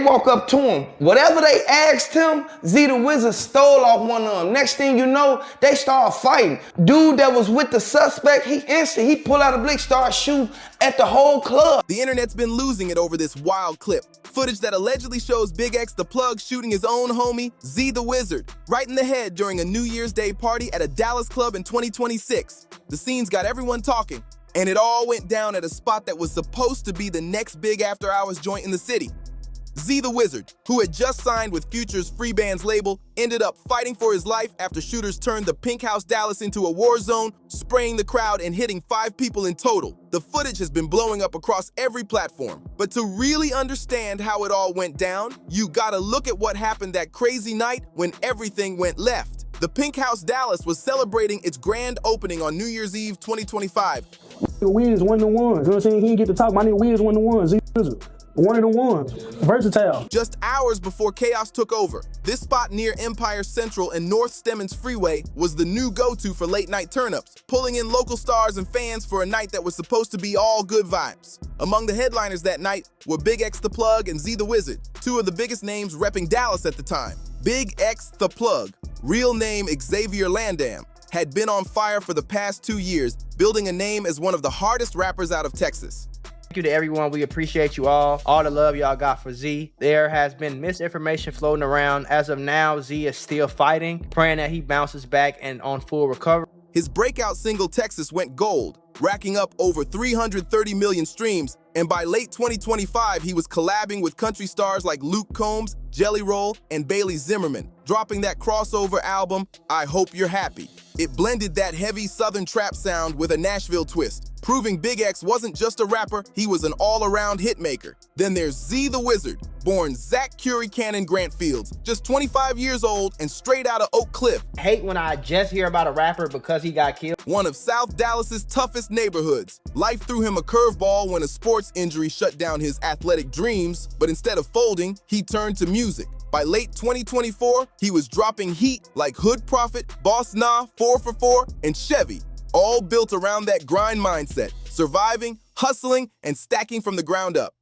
walk up to him. Whatever they asked him, Z the Wizard stole off one of them. Next thing you know, they start fighting. Dude that was with the suspect, he pull out a blick, start shooting at the whole club. The internet's been losing it over this wild clip. Footage that allegedly shows BigXThaPlug shooting his own homie, Z the Wizard, right in the head during a New Year's Day party at a Dallas club in 2026. The scenes got everyone talking, and it all went down at a spot that was supposed to be the next big after-hours joint in the city. Z the Wizard, who had just signed with Future's Free Band's label, ended up fighting for his life after shooters turned the Pink House Dallas into a war zone, spraying the crowd and hitting 5 people in total. The footage has been blowing up across every platform. But to really understand how it all went down, you gotta look at what happened that crazy night when everything went left. The Pink House Dallas was celebrating its grand opening on New Year's Eve 2025. Wiz one of the ones, you know what I'm saying? He didn't get to talk. My nigga Wiz one of the ones. Z Wizard. One of the ones. Versatile. Just hours before chaos took over, this spot near Empire Central and North Stemmons Freeway was the new go-to for late-night turn-ups, pulling in local stars and fans for a night that was supposed to be all good vibes. Among the headliners that night were BigXThaPlug and Z the Wizard, two of the biggest names repping Dallas at the time. BigXThaPlug, real name Xavier Landam, had been on fire for the past 2 years, building a name as one of the hardest rappers out of Texas. Thank you to everyone. We appreciate you all the love y'all got for Z. There has been misinformation floating around. As of now, Z is still fighting, praying that he bounces back and on full recovery. His breakout single Texas went gold, racking up over 330 million streams, and by late 2025, he was collabing with country stars like Luke Combs, Jelly Roll, and Bailey Zimmerman, dropping that crossover album, I Hope You're Happy. It blended that heavy southern trap sound with a Nashville twist, proving Big X wasn't just a rapper, he was an all-around hitmaker. Then there's Z the Wizard, born Zach Curie Cannon Grant Fields, just 25 years old and straight out of Oak Cliff. I hate when I just hear about a rapper because he got killed. One of South Dallas's toughest neighborhoods. Life threw him a curveball when a sports injury shut down his athletic dreams, but instead of folding, he turned to music. By late 2024, he was dropping heat like Hood Prophet, Boss Nah, 444, and Chevy, all built around that grind mindset, surviving, hustling, and stacking from the ground up.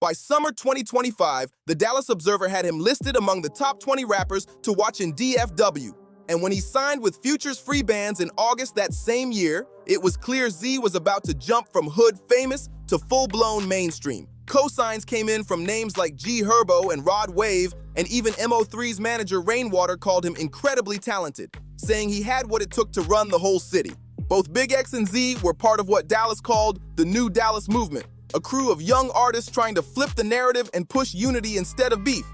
By summer 2025, the Dallas Observer had him listed among the top 20 rappers to watch in DFW. And when he signed with Future's Free Bands in August that same year, it was clear Z was about to jump from hood famous to full-blown mainstream. Co-signs came in from names like G Herbo and Rod Wave, and even MO3's manager Rainwater called him incredibly talented, saying he had what it took to run the whole city. Both Big X and Z were part of what Dallas called the New Dallas Movement, a crew of young artists trying to flip the narrative and push unity instead of beef.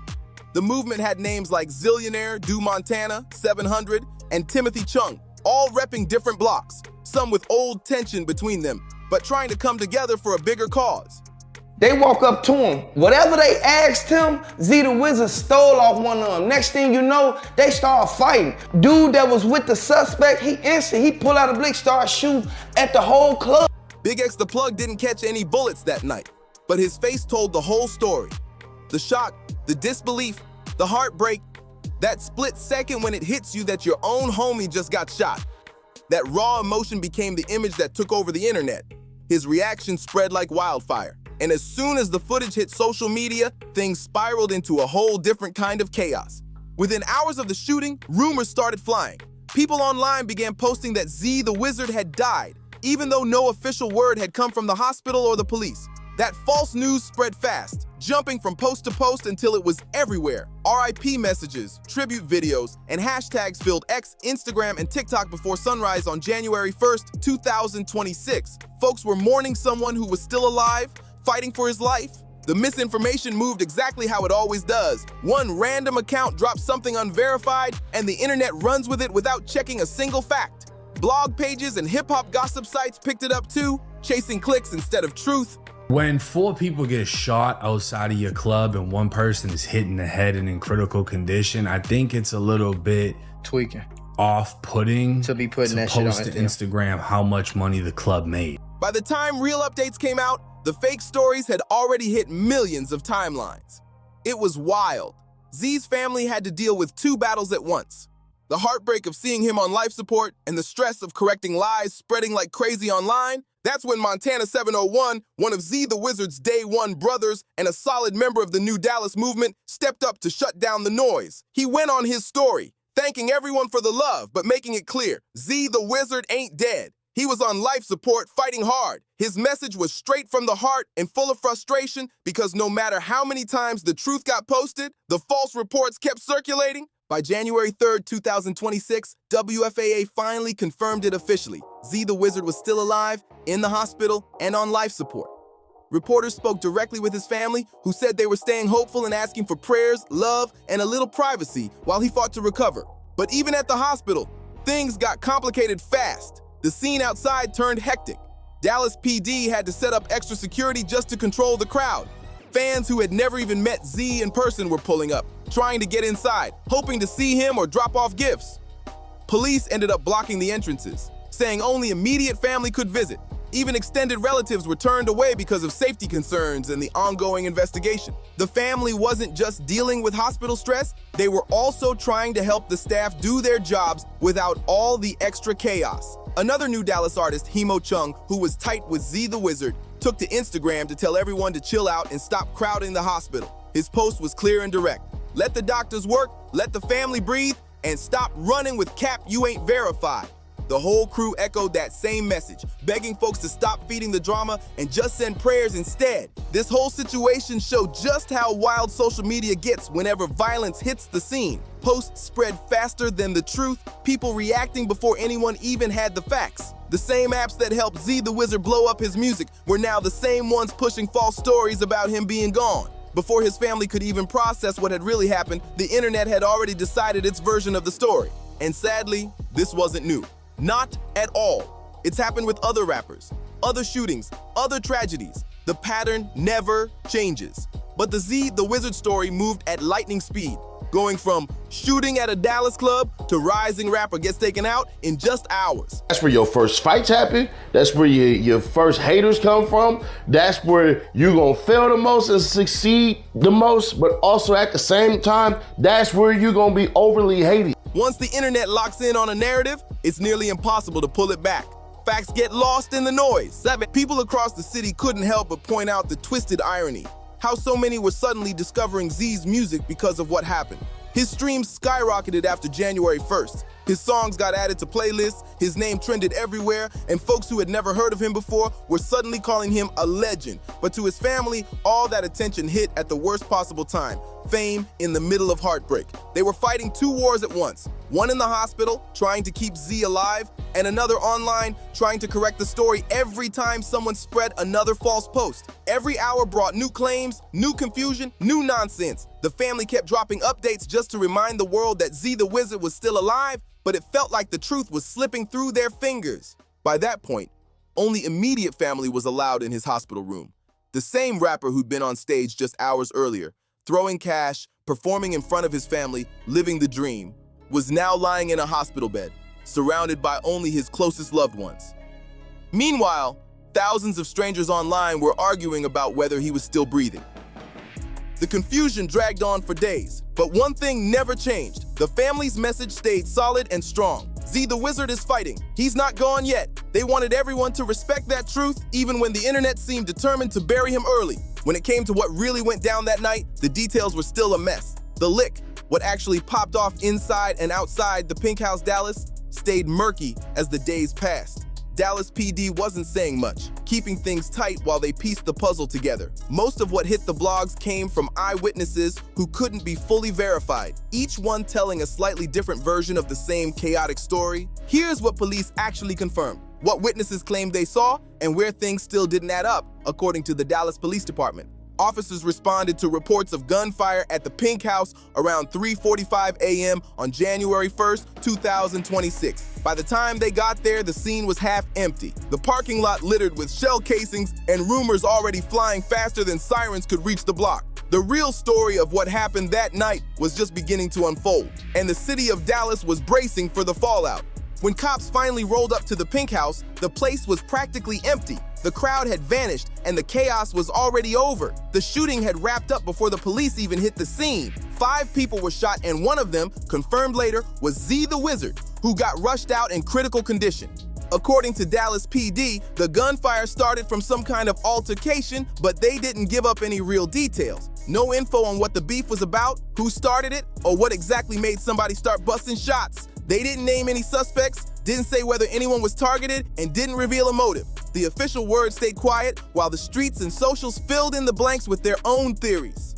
The movement had names like Zillionaire, Do Montana, 700, and Timothy Chung, all repping different blocks, some with old tension between them, but trying to come together for a bigger cause. They walk up to him. Whatever they asked him, Z the Wizard stole off one of them. Next thing you know, they start fighting. Dude that was with the suspect, he pull out a blick, start shooting at the whole club. BigXThaPlug didn't catch any bullets that night, but his face told the whole story. The shock, the disbelief, the heartbreak, that split second when it hits you that your own homie just got shot. That raw emotion became the image that took over the internet. His reaction spread like wildfire. And as soon as the footage hit social media, things spiraled into a whole different kind of chaos. Within hours of the shooting, rumors started flying. People online began posting that Z the Wizard had died, even though no official word had come from the hospital or the police. That false news spread fast, jumping from post to post until it was everywhere. RIP messages, tribute videos, and hashtags filled X, Instagram, and TikTok before sunrise on January 1st, 2026. Folks were mourning someone who was still alive, fighting for his life. The misinformation moved exactly how it always does. One random account drops something unverified, and the internet runs with it without checking a single fact. Blog pages and hip-hop gossip sites picked it up too, chasing clicks instead of truth. When 4 people get shot outside of your club and 1 person is hit in the head and in critical condition, I think it's a little bit Tweaking. off-putting To be putting that shit on post to Instagram how much money the club made. By the time real updates came out, the fake stories had already hit millions of timelines. It was wild. Z's family had to deal with 2 battles at once. The heartbreak of seeing him on life support and the stress of correcting lies spreading like crazy online. That's when Montana 701, one of Z the Wizard's Day One brothers and a solid member of the New Dallas movement, stepped up to shut down the noise. He went on his story, thanking everyone for the love, but making it clear, Z the Wizard ain't dead. He was on life support, fighting hard. His message was straight from the heart and full of frustration because no matter how many times the truth got posted, the false reports kept circulating. By January 3rd, 2026, WFAA finally confirmed it officially. Z the Wizard was still alive, in the hospital, and on life support. Reporters spoke directly with his family, who said they were staying hopeful and asking for prayers, love, and a little privacy while he fought to recover. But even at the hospital, things got complicated fast. The scene outside turned hectic. Dallas PD had to set up extra security just to control the crowd. Fans who had never even met Z in person were pulling up, trying to get inside, hoping to see him or drop off gifts. Police ended up blocking the entrances, saying only immediate family could visit. Even extended relatives were turned away because of safety concerns and the ongoing investigation. The family wasn't just dealing with hospital stress, they were also trying to help the staff do their jobs without all the extra chaos. Another New Dallas artist, Hemo Chung, who was tight with Z the Wizard, took to Instagram to tell everyone to chill out and stop crowding the hospital. His post was clear and direct. Let the doctors work, let the family breathe, and stop running with cap you ain't verified. The whole crew echoed that same message, begging folks to stop feeding the drama and just send prayers instead. This whole situation showed just how wild social media gets whenever violence hits the scene. Posts spread faster than the truth, people reacting before anyone even had the facts. The same apps that helped Z the Wizard blow up his music were now the same ones pushing false stories about him being gone. Before his family could even process what had really happened, the internet had already decided its version of the story. And sadly, this wasn't new. Not at all. It's happened with other rappers, other shootings, other tragedies. The pattern never changes. But the Z the Wizard story moved at lightning speed, going from shooting at a Dallas club to rising rapper gets taken out in just hours. That's where your first fights happen. That's where your first haters come from. That's where you're gonna fail the most and succeed the most, but also at the same time, that's where you're gonna be overly hated. Once the internet locks in on a narrative, it's nearly impossible to pull it back. Facts get lost in the noise. People across the city couldn't help but point out the twisted irony. How so many were suddenly discovering Z's music because of what happened. His streams skyrocketed after January 1st. His songs got added to playlists, his name trended everywhere, and folks who had never heard of him before were suddenly calling him a legend. But to his family, all that attention hit at the worst possible time. Fame in the middle of heartbreak. They were fighting two wars at once. One in the hospital, trying to keep Z alive, and another online, trying to correct the story every time someone spread another false post. Every hour brought new claims, new confusion, new nonsense. The family kept dropping updates just to remind the world that Z the Wizard was still alive, but it felt like the truth was slipping through their fingers. By that point, only immediate family was allowed in his hospital room. The same rapper who'd been on stage just hours earlier, throwing cash, performing in front of his family, living the dream, was now lying in a hospital bed, surrounded by only his closest loved ones. Meanwhile, thousands of strangers online were arguing about whether he was still breathing. The confusion dragged on for days, but one thing never changed. The family's message stayed solid and strong. Z the Wizard is fighting. He's not gone yet. They wanted everyone to respect that truth, even when the internet seemed determined to bury him early. When it came to what really went down that night, the details were still a mess. The lick, what actually popped off inside and outside the Pink House Dallas, stayed murky as the days passed. Dallas PD wasn't saying much, keeping things tight while they pieced the puzzle together. Most of what hit the blogs came from eyewitnesses who couldn't be fully verified, each one telling a slightly different version of the same chaotic story. Here's what police actually confirmed, what witnesses claimed they saw, and where things still didn't add up, according to the Dallas Police Department. Officers responded to reports of gunfire at the Pink House around 3:45 a.m. on January 1st, 2026. By the time they got there, the scene was half empty. The parking lot littered with shell casings and rumors already flying faster than sirens could reach the block. The real story of what happened that night was just beginning to unfold, and the city of Dallas was bracing for the fallout. When cops finally rolled up to the Pink House, the place was practically empty. The crowd had vanished, and the chaos was already over. The shooting had wrapped up before the police even hit the scene. 5 people were shot, and one of them, confirmed later, was Z the Wizard, who got rushed out in critical condition. According to Dallas PD, the gunfire started from some kind of altercation, but they didn't give up any real details. No info on what the beef was about, who started it, or what exactly made somebody start busting shots. They didn't name any suspects, didn't say whether anyone was targeted, and didn't reveal a motive. The official word stayed quiet, while the streets and socials filled in the blanks with their own theories.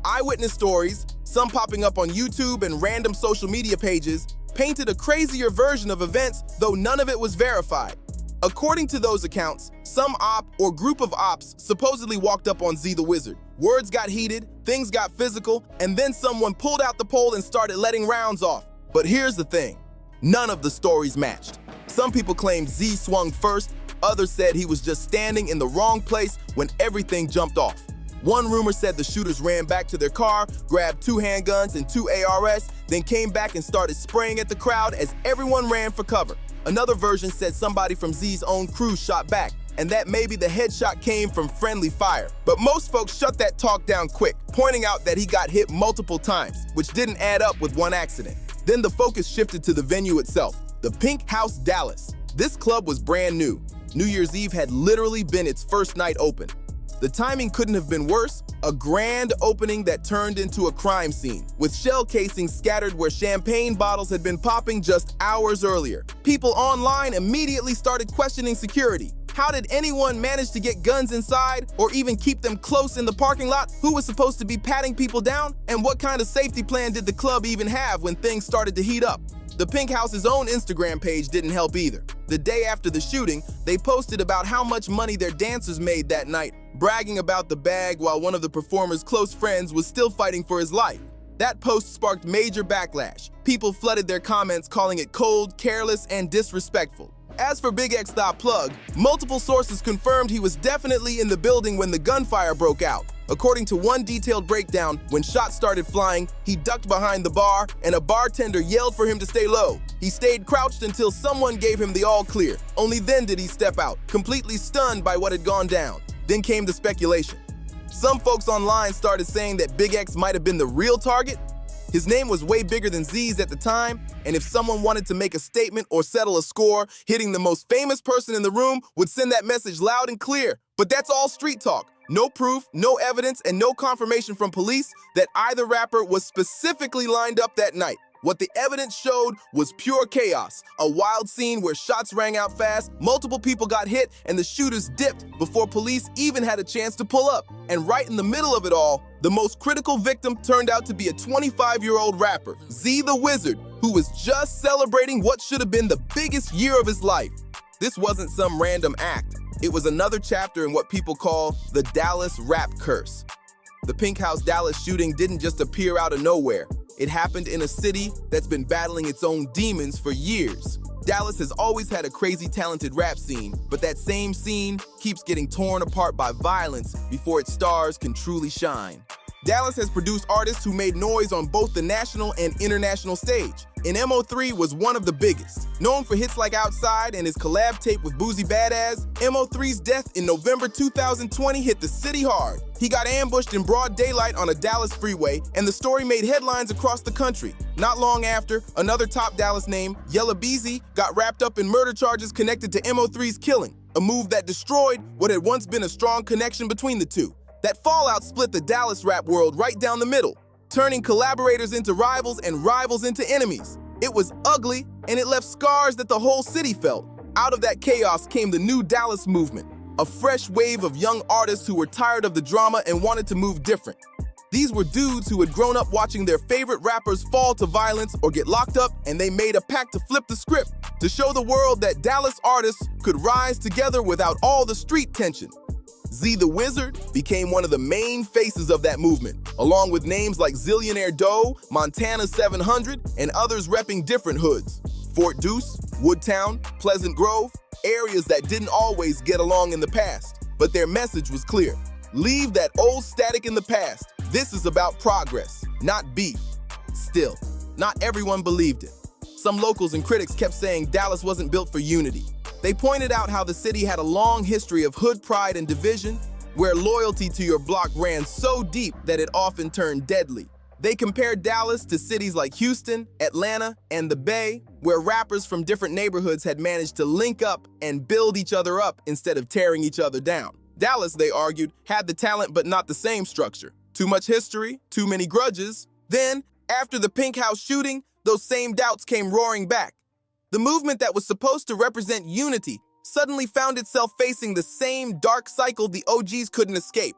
Eyewitness stories, some popping up on YouTube and random social media pages, painted a crazier version of events, though none of it was verified. According to those accounts, some op or group of ops supposedly walked up on Z the Wizard. Words got heated, things got physical, and then someone pulled out the pole and started letting rounds off. But here's the thing, none of the stories matched. Some people claimed Z swung first, others said he was just standing in the wrong place when everything jumped off. One rumor said the shooters ran back to their car, grabbed 2 handguns and 2 ARs, then came back and started spraying at the crowd as everyone ran for cover. Another version said somebody from Z's own crew shot back, and that maybe the headshot came from friendly fire. But most folks shut that talk down quick, pointing out that he got hit multiple times, which didn't add up with one accident. Then the focus shifted to the venue itself, the Pink House Dallas. This club was brand new. New Year's Eve had literally been its first night open. The timing couldn't have been worse, a grand opening that turned into a crime scene, with shell casings scattered where champagne bottles had been popping just hours earlier. People online immediately started questioning security. How did anyone manage to get guns inside or even keep them close in the parking lot? Who was supposed to be patting people down? And what kind of safety plan did the club even have when things started to heat up? The Pink House's own Instagram page didn't help either. The day after the shooting, they posted about how much money their dancers made that night, bragging about the bag while one of the performer's close friends was still fighting for his life. That post sparked major backlash. People flooded their comments calling it cold, careless, and disrespectful. As for BigXThaPlug, multiple sources confirmed he was definitely in the building when the gunfire broke out. According to one detailed breakdown, when shots started flying, he ducked behind the bar and a bartender yelled for him to stay low. He stayed crouched until someone gave him the all clear. Only then did he step out, completely stunned by what had gone down. Then came the speculation. Some folks online started saying that Big X might have been the real target. His name was way bigger than Z's at the time, and if someone wanted to make a statement or settle a score, hitting the most famous person in the room would send that message loud and clear. But that's all street talk. No proof, no evidence, and no confirmation from police that either rapper was specifically lined up that night. What the evidence showed was pure chaos, a wild scene where shots rang out fast, multiple people got hit, and the shooters dipped before police even had a chance to pull up. And right in the middle of it all, the most critical victim turned out to be a 25-year-old rapper, Z the Wizard, who was just celebrating what should have been the biggest year of his life. This wasn't some random act. It was another chapter in what people call the Dallas rap curse. The Pink House Dallas shooting didn't just appear out of nowhere. It happened in a city that's been battling its own demons for years. Dallas has always had a crazy talented rap scene, but that same scene keeps getting torn apart by violence before its stars can truly shine. Dallas has produced artists who made noise on both the national and international stage, and MO3 was one of the biggest. Known for hits like Outside and his collab tape with Boozy Badass, MO3's death in November 2020 hit the city hard. He got ambushed in broad daylight on a Dallas freeway, and the story made headlines across the country. Not long after, another top Dallas name, Yella Beezy, got wrapped up in murder charges connected to MO3's killing, a move that destroyed what had once been a strong connection between the two. That fallout split the Dallas rap world right down the middle, turning collaborators into rivals and rivals into enemies. It was ugly, and it left scars that the whole city felt. Out of that chaos came the new Dallas movement, a fresh wave of young artists who were tired of the drama and wanted to move different. These were dudes who had grown up watching their favorite rappers fall to violence or get locked up, and they made a pact to flip the script, to show the world that Dallas artists could rise together without all the street tension. Z the Wizard became one of the main faces of that movement, along with names like Zillionaire Doe, Montana 700, and others repping different hoods. Fort Deuce, Woodtown, Pleasant Grove, areas that didn't always get along in the past, but their message was clear. Leave that old static in the past. This is about progress, not beef. Still, not everyone believed it. Some locals and critics kept saying Dallas wasn't built for unity. They pointed out how the city had a long history of hood pride and division, where loyalty to your block ran so deep that it often turned deadly. They compared Dallas to cities like Houston, Atlanta, and the Bay, where rappers from different neighborhoods had managed to link up and build each other up instead of tearing each other down. Dallas, they argued, had the talent but not the same structure. Too much history, too many grudges. Then, after the Pink House shooting, those same doubts came roaring back. The movement that was supposed to represent unity suddenly found itself facing the same dark cycle the OGs couldn't escape.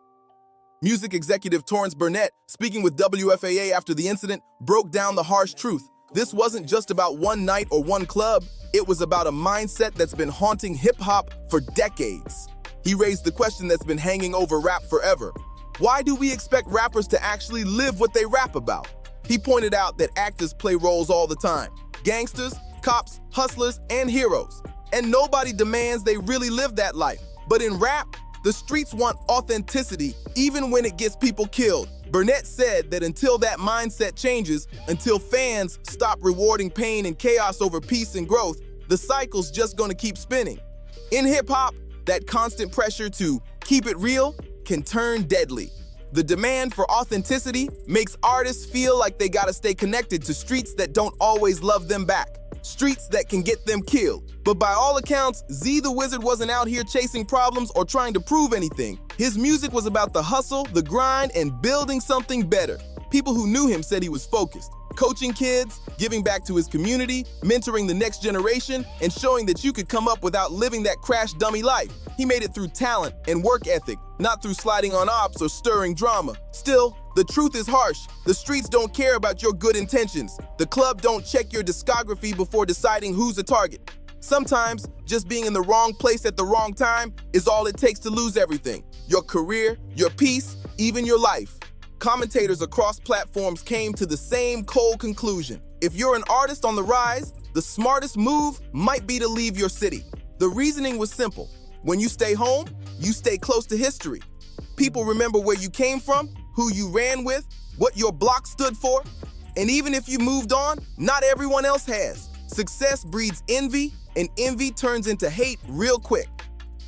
Music executive Torrance Burnett, speaking with WFAA after the incident, broke down the harsh truth. This wasn't just about one night or one club. It was about a mindset that's been haunting hip-hop for decades. He raised the question that's been hanging over rap forever. Why do we expect rappers to actually live what they rap about? He pointed out that actors play roles all the time. Gangsters, cops, hustlers, and heroes. And nobody demands they really live that life. But in rap, the streets want authenticity, even when it gets people killed. Burnett said that until that mindset changes, until fans stop rewarding pain and chaos over peace and growth, the cycle's just gonna keep spinning. In hip-hop, that constant pressure to keep it real can turn deadly. The demand for authenticity makes artists feel like they gotta stay connected to streets that don't always love them back. Streets that can get them killed. But by all accounts, Z the Wizard wasn't out here chasing problems or trying to prove anything. His music was about the hustle, the grind, and building something better. People who knew him said he was focused, coaching kids, giving back to his community, mentoring the next generation, and showing that you could come up without living that crash dummy life. He made it through talent and work ethic, not through sliding on ops or stirring drama. Still, the truth is harsh. The streets don't care about your good intentions. The club don't check your discography before deciding who's a target. Sometimes, just being in the wrong place at the wrong time is all it takes to lose everything. Your career, your peace, even your life. Commentators across platforms came to the same cold conclusion. If you're an artist on the rise, the smartest move might be to leave your city. The reasoning was simple. When you stay home, you stay close to history. People remember where you came from, who you ran with, what your block stood for. And even if you moved on, not everyone else has. Success breeds envy, and envy turns into hate real quick.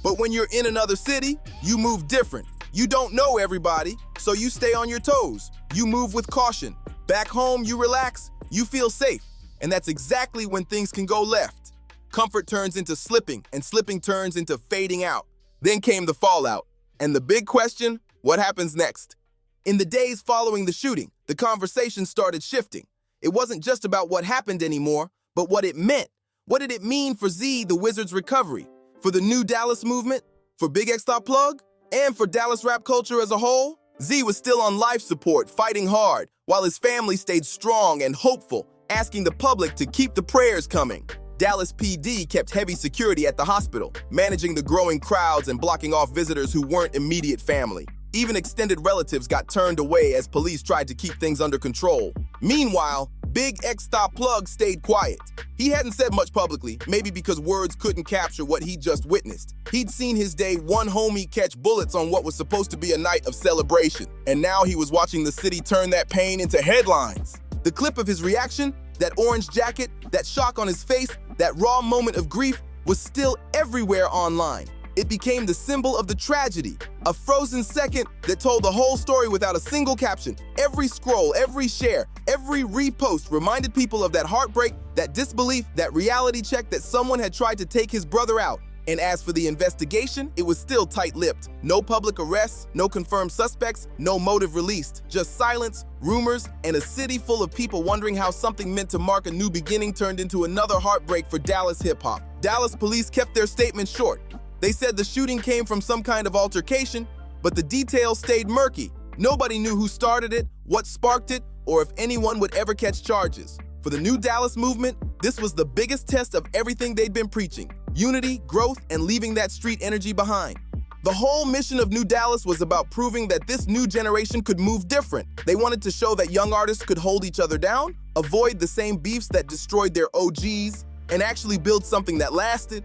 But when you're in another city, you move different. You don't know everybody, so you stay on your toes. You move with caution. Back home, you relax, you feel safe. And that's exactly when things can go left. Comfort turns into slipping, and slipping turns into fading out. Then came the fallout. And the big question, what happens next? In the days following the shooting, the conversation started shifting. It wasn't just about what happened anymore, but what it meant. What did it mean for Z, the Wizard's recovery? For the new Dallas movement? For BigXThaPlug? And for Dallas rap culture as a whole? Z was still on life support, fighting hard, while his family stayed strong and hopeful, asking the public to keep the prayers coming. Dallas PD kept heavy security at the hospital, managing the growing crowds and blocking off visitors who weren't immediate family. Even extended relatives got turned away as police tried to keep things under control. Meanwhile, BigXThaPlug stayed quiet. He hadn't said much publicly, maybe because words couldn't capture what he just witnessed. He'd seen his day one homie catch bullets on what was supposed to be a night of celebration, and now he was watching the city turn that pain into headlines. The clip of his reaction, that orange jacket, that shock on his face, that raw moment of grief was still everywhere online. It became the symbol of the tragedy, a frozen second that told the whole story without a single caption. Every scroll, every share, every repost reminded people of that heartbreak, that disbelief, that reality check that someone had tried to take his brother out. And as for the investigation, it was still tight-lipped. No public arrests, no confirmed suspects, no motive released. Just silence, rumors, and a city full of people wondering how something meant to mark a new beginning turned into another heartbreak for Dallas hip-hop. Dallas police kept their statement short. They said the shooting came from some kind of altercation, but the details stayed murky. Nobody knew who started it, what sparked it, or if anyone would ever catch charges. For the new Dallas movement, this was the biggest test of everything they'd been preaching: unity, growth, and leaving that street energy behind. The whole mission of New Dallas was about proving that this new generation could move different. They wanted to show that young artists could hold each other down, avoid the same beefs that destroyed their OGs, and actually build something that lasted.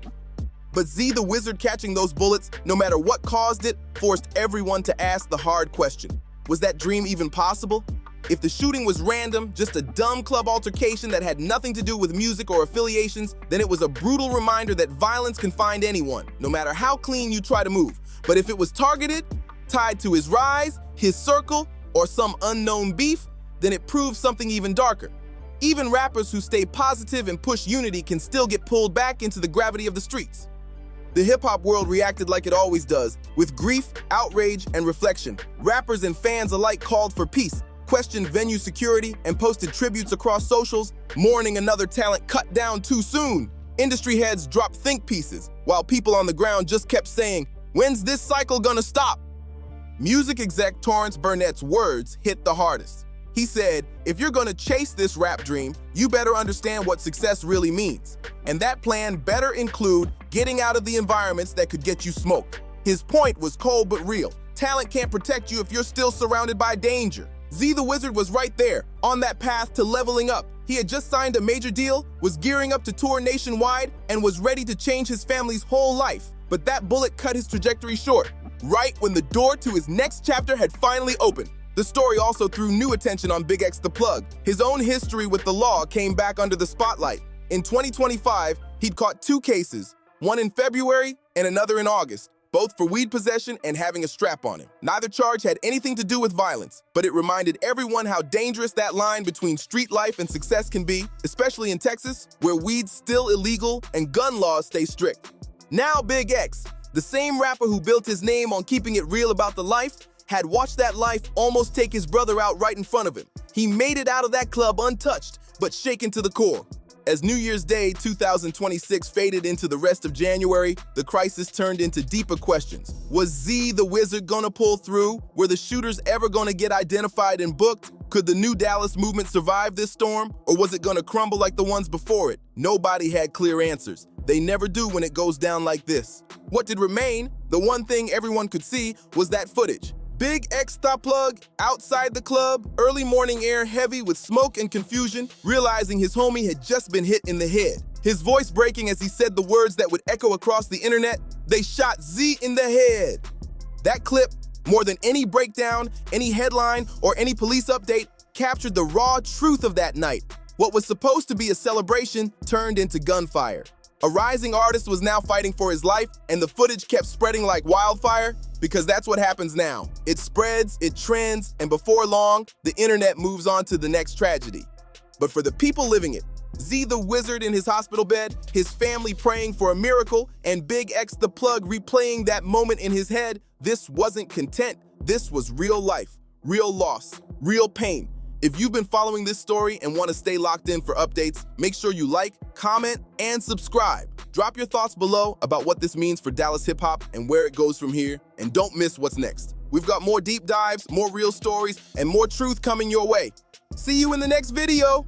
But Z the Wizard catching those bullets, no matter what caused it, forced everyone to ask the hard question. Was that dream even possible? If the shooting was random, just a dumb club altercation that had nothing to do with music or affiliations, then it was a brutal reminder that violence can find anyone, no matter how clean you try to move. But if it was targeted, tied to his rise, his circle, or some unknown beef, then it proves something even darker. Even rappers who stay positive and push unity can still get pulled back into the gravity of the streets. The hip-hop world reacted like it always does, with grief, outrage, and reflection. Rappers and fans alike called for peace, questioned venue security, and posted tributes across socials, mourning another talent cut down too soon. Industry heads dropped think pieces, while people on the ground just kept saying, "When's this cycle gonna stop?" Music exec Torrance Burnett's words hit the hardest. He said, "If you're gonna chase this rap dream, you better understand what success really means. And that plan better include getting out of the environments that could get you smoked." His point was cold but real. Talent can't protect you if you're still surrounded by danger. Z the Wizard was right there, on that path to leveling up. He had just signed a major deal, was gearing up to tour nationwide, and was ready to change his family's whole life. But that bullet cut his trajectory short, right when the door to his next chapter had finally opened. The story also threw new attention on BigXThaPlug. His own history with the law came back under the spotlight. In 2025, he'd caught 2 cases, one in February and another in August, both for weed possession and having a strap on him. Neither charge had anything to do with violence, but it reminded everyone how dangerous that line between street life and success can be, especially in Texas, where weed's still illegal and gun laws stay strict. Now Big X, the same rapper who built his name on keeping it real about the life, had watched that life almost take his brother out right in front of him. He made it out of that club untouched, but shaken to the core. As New Year's Day 2026 faded into the rest of January, the crisis turned into deeper questions. Was Z the Wizard gonna pull through? Were the shooters ever gonna get identified and booked? Could the new Dallas movement survive this storm? Or was it gonna crumble like the ones before it? Nobody had clear answers. They never do when it goes down like this. What did remain, the one thing everyone could see, was that footage. BigXThaPlug outside the club, early morning air heavy with smoke and confusion, realizing his homie had just been hit in the head. His voice breaking as he said the words that would echo across the internet, "They shot Z in the head." That clip, more than any breakdown, any headline, or any police update, captured the raw truth of that night. What was supposed to be a celebration turned into gunfire. A rising artist was now fighting for his life, and the footage kept spreading like wildfire, because that's what happens now. It spreads, it trends, and before long, the internet moves on to the next tragedy. But for the people living it, Z the Wizard in his hospital bed, his family praying for a miracle, and BigXThaPlug replaying that moment in his head, this wasn't content. This was real life, real loss, real pain. If you've been following this story and want to stay locked in for updates, make sure you like, comment, and subscribe. Drop your thoughts below about what this means for Dallas hip-hop and where it goes from here, and don't miss what's next. We've got more deep dives, more real stories, and more truth coming your way. See you in the next video.